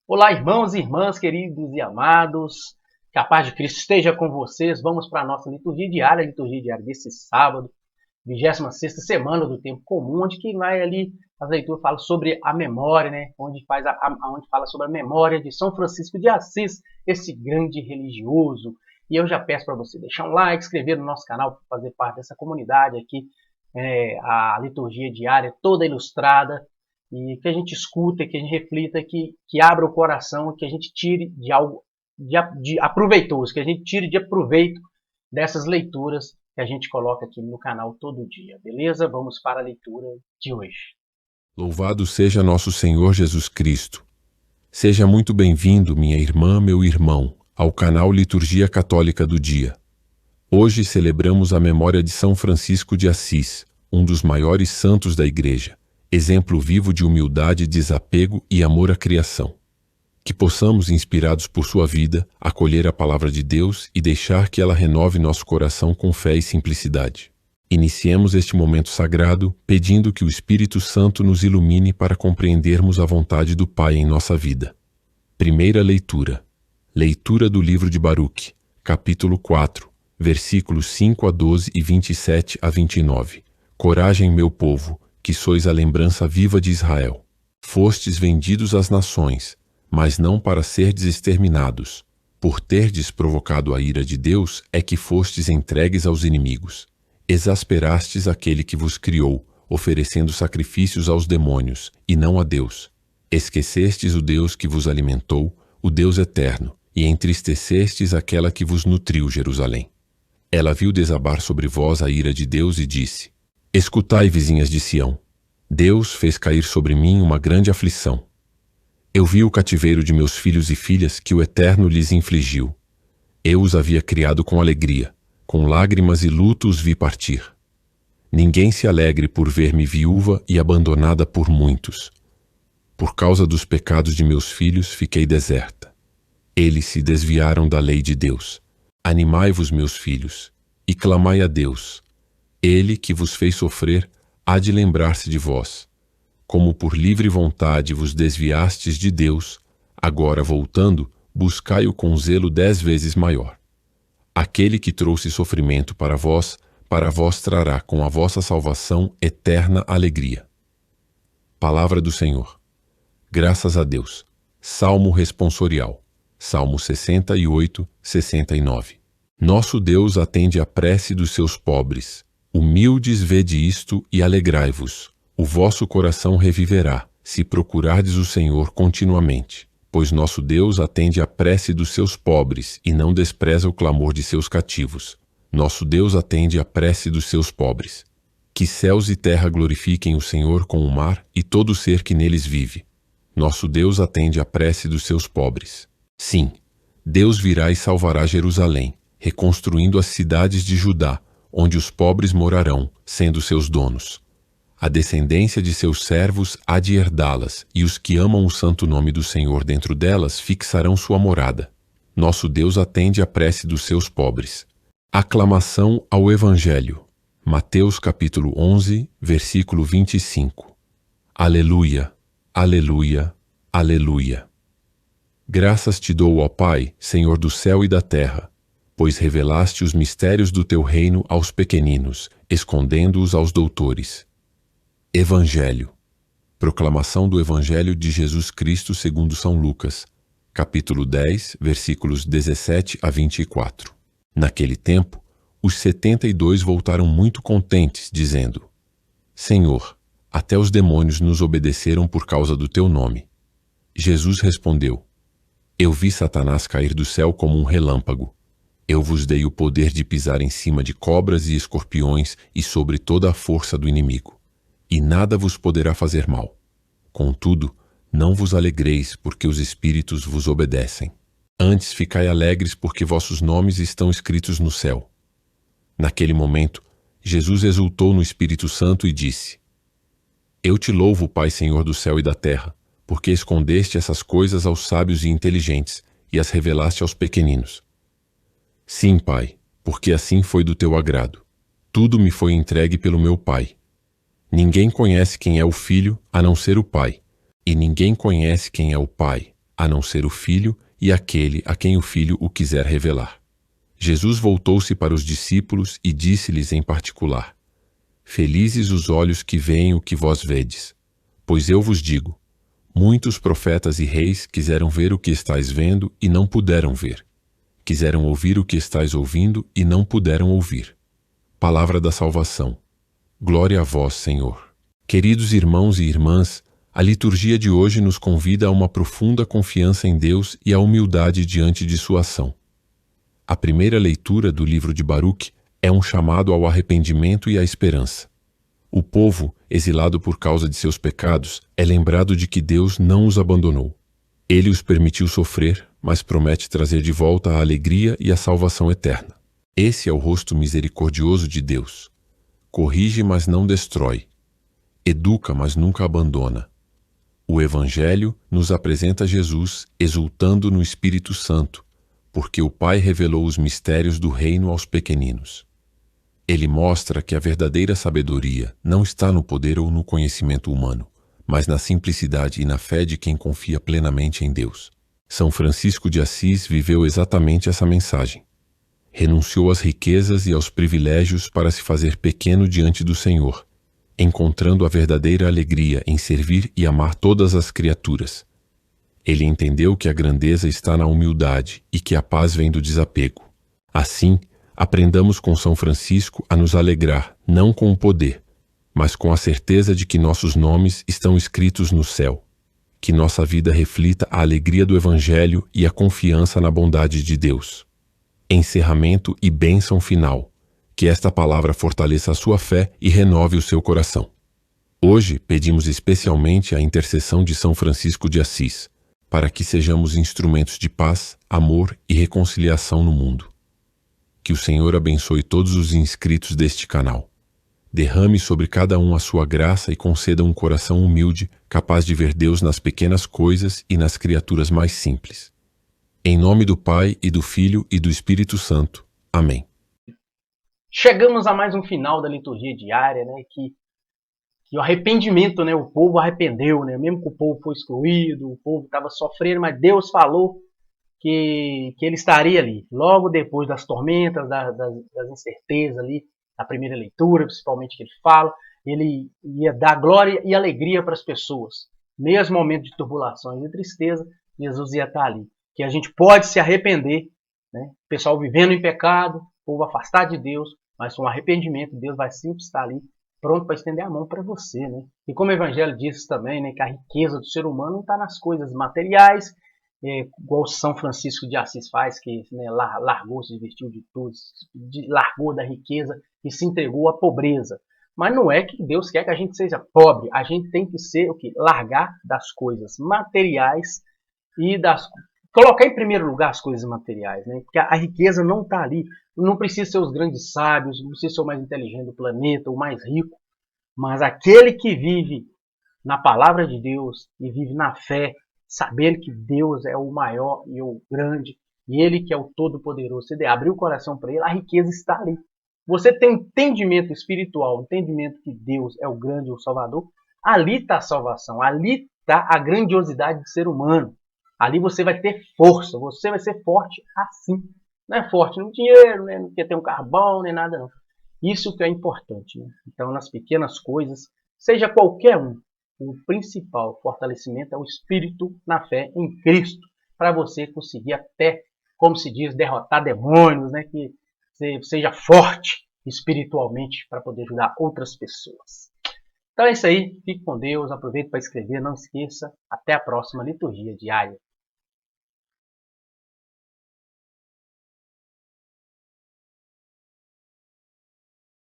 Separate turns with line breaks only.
Olá, irmãos e irmãs, queridos e amados, que a paz de Cristo esteja com vocês. Vamos para a nossa liturgia diária desse sábado, 26ª semana do tempo comum, onde que vai ali, a leitura fala sobre a memória, né? Onde fala sobre a memória de São Francisco de Assis, esse grande religioso. E eu já peço para você deixar um like, inscrever no nosso canal para fazer parte dessa comunidade aqui, a liturgia diária toda ilustrada, e que a gente escuta, que a gente reflita, que abra o coração, que a gente tire de algo de aproveitoso, que a gente tire de aproveito dessas leituras que a gente coloca aqui no canal todo dia, beleza? Vamos para a leitura de hoje.
Louvado seja nosso Senhor Jesus Cristo. Seja muito bem-vindo, minha irmã, meu irmão, ao canal Liturgia Católica do Dia. Hoje celebramos a memória de São Francisco de Assis, um dos maiores santos da Igreja, exemplo vivo de humildade, desapego e amor à criação. Que possamos, inspirados por sua vida, acolher a palavra de Deus e deixar que ela renove nosso coração com fé e simplicidade. Iniciemos este momento sagrado pedindo que o Espírito Santo nos ilumine para compreendermos a vontade do Pai em nossa vida. Primeira leitura. Leitura do livro de Baruque, capítulo 4, versículos 5 a 12 e 27 a 29. Coragem, meu povo, que sois a lembrança viva de Israel. Fostes vendidos às nações, mas não para serdes exterminados. Por terdes provocado a ira de Deus é que fostes entregues aos inimigos. Exasperastes aquele que vos criou, oferecendo sacrifícios aos demônios, e não a Deus. Esquecestes o Deus que vos alimentou, o Deus eterno, e entristecestes aquela que vos nutriu, Jerusalém. Ela viu desabar sobre vós a ira de Deus e disse: Escutai, vizinhas de Sião. Deus fez cair sobre mim uma grande aflição. Eu vi o cativeiro de meus filhos e filhas que o Eterno lhes infligiu. Eu os havia criado com alegria, com lágrimas e luto os vi partir. Ninguém se alegre por ver-me viúva e abandonada por muitos. Por causa dos pecados de meus filhos fiquei deserta. Eles se desviaram da lei de Deus. Animai-vos, meus filhos, e clamai a Deus. Ele que vos fez sofrer há de lembrar-se de vós. Como por livre vontade vos desviastes de Deus, agora voltando, buscai-o com zelo 10 vezes maior. Aquele que trouxe sofrimento para vós trará com a vossa salvação eterna alegria. Palavra do Senhor. Graças a Deus. Salmo responsorial. Salmo 68, 69. Nosso Deus atende à prece dos seus pobres. Humildes vede isto e alegrai-vos. O vosso coração reviverá, se procurardes o Senhor continuamente, pois nosso Deus atende à prece dos seus pobres e não despreza o clamor de seus cativos. Nosso Deus atende à prece dos seus pobres. Que céus e terra glorifiquem o Senhor com o mar e todo o ser que neles vive. Nosso Deus atende à prece dos seus pobres. Sim, Deus virá e salvará Jerusalém, reconstruindo as cidades de Judá, onde os pobres morarão, sendo seus donos. A descendência de seus servos há de herdá-las, e os que amam o santo nome do Senhor dentro delas fixarão sua morada. Nosso Deus atende à prece dos seus pobres. Aclamação ao Evangelho. Mateus capítulo 11, versículo 25. Aleluia, aleluia, aleluia. Graças te dou, ó Pai, Senhor do céu e da terra, pois revelaste os mistérios do teu reino aos pequeninos, escondendo-os aos doutores. Evangelho. Proclamação do Evangelho de Jesus Cristo segundo São Lucas, capítulo 10, versículos 17 a 24. Naquele tempo, os 72 voltaram muito contentes, dizendo: Senhor, até os demônios nos obedeceram por causa do teu nome. Jesus respondeu: Eu vi Satanás cair do céu como um relâmpago. Eu vos dei o poder de pisar em cima de cobras e escorpiões e sobre toda a força do inimigo. E nada vos poderá fazer mal. Contudo, não vos alegreis porque os espíritos vos obedecem. Antes ficai alegres porque vossos nomes estão escritos no céu. Naquele momento, Jesus exultou no Espírito Santo e disse: Eu te louvo, Pai Senhor do céu e da terra, porque escondeste essas coisas aos sábios e inteligentes e as revelaste aos pequeninos. Sim, Pai, porque assim foi do teu agrado. Tudo me foi entregue pelo meu Pai. Ninguém conhece quem é o Filho a não ser o Pai, e ninguém conhece quem é o Pai a não ser o Filho e aquele a quem o Filho o quiser revelar. Jesus voltou-se para os discípulos e disse-lhes em particular: Felizes os olhos que veem o que vós vedes, pois eu vos digo, muitos profetas e reis quiseram ver o que estáis vendo e não puderam ver. Quiseram ouvir o que estáis ouvindo e não puderam ouvir. Palavra da salvação. Glória a vós, Senhor. Queridos irmãos e irmãs, a liturgia de hoje nos convida a uma profunda confiança em Deus e a humildade diante de sua ação. A primeira leitura do livro de Baruque é um chamado ao arrependimento e à esperança. O povo, exilado por causa de seus pecados, é lembrado de que Deus não os abandonou. Ele os permitiu sofrer, mas promete trazer de volta a alegria e a salvação eterna. Esse é o rosto misericordioso de Deus. Corrige, mas não destrói. Educa, mas nunca abandona. O Evangelho nos apresenta Jesus exultando no Espírito Santo, porque o Pai revelou os mistérios do reino aos pequeninos. Ele mostra que a verdadeira sabedoria não está no poder ou no conhecimento humano, mas na simplicidade e na fé de quem confia plenamente em Deus. São Francisco de Assis viveu exatamente essa mensagem. Renunciou às riquezas e aos privilégios para se fazer pequeno diante do Senhor, encontrando a verdadeira alegria em servir e amar todas as criaturas. Ele entendeu que a grandeza está na humildade e que a paz vem do desapego. Assim, aprendamos com São Francisco a nos alegrar, não com o poder, mas com a certeza de que nossos nomes estão escritos no céu. Que nossa vida reflita a alegria do Evangelho e a confiança na bondade de Deus. Encerramento e bênção final. Que esta palavra fortaleça a sua fé e renove o seu coração. Hoje pedimos especialmente a intercessão de São Francisco de Assis, para que sejamos instrumentos de paz, amor e reconciliação no mundo. Que o Senhor abençoe todos os inscritos deste canal. Derrame sobre cada um a sua graça e conceda um coração humilde, capaz de ver Deus nas pequenas coisas e nas criaturas mais simples. Em nome do Pai, e do Filho, e do Espírito Santo. Amém.
Chegamos a mais um final da liturgia diária, né? Que o arrependimento, né? O povo arrependeu, né? Mesmo que o povo foi excluído, o povo estava sofrendo, mas Deus falou que ele estaria ali, logo depois das tormentas, das incertezas ali, na primeira leitura, principalmente que ele fala, ele ia dar glória e alegria para as pessoas. Mesmo momento de turbulações e tristeza, Jesus ia estar ali. Que a gente pode se arrepender, né? O pessoal vivendo em pecado, o povo afastado de Deus, mas com arrependimento, Deus vai sempre estar ali, pronto para estender a mão para você, né? E como o Evangelho diz também, né, que a riqueza do ser humano não está nas coisas materiais, igual São Francisco de Assis faz, que, né, largou, se vestiu de tudo, largou da riqueza e se entregou à pobreza. Mas não é que Deus quer que a gente seja pobre, a gente tem que ser o quê? Largar das coisas materiais e colocar em primeiro lugar as coisas materiais, né? Porque a riqueza não está ali. Não precisa ser os grandes sábios, não precisa ser o mais inteligente do planeta, o mais rico, mas aquele que vive na palavra de Deus e vive na fé, sabendo que Deus é o maior e o grande, e Ele que é o Todo-Poderoso. Você abrir o coração para Ele, a riqueza está ali. Você tem entendimento espiritual, entendimento que Deus é o grande, o Salvador, ali está a salvação, ali está a grandiosidade do ser humano. Ali você vai ter força, você vai ser forte assim. Não é forte no dinheiro, né? Não quer ter um carro bom, nem nada não. Isso que é importante, né? Então, nas pequenas coisas, seja qualquer um, o principal fortalecimento é o espírito na fé em Cristo, para você conseguir até, como se diz, derrotar demônios, né? Que você seja forte espiritualmente para poder ajudar outras pessoas. Então é isso aí, fique com Deus, aproveite para escrever, não esqueça, até a próxima liturgia diária.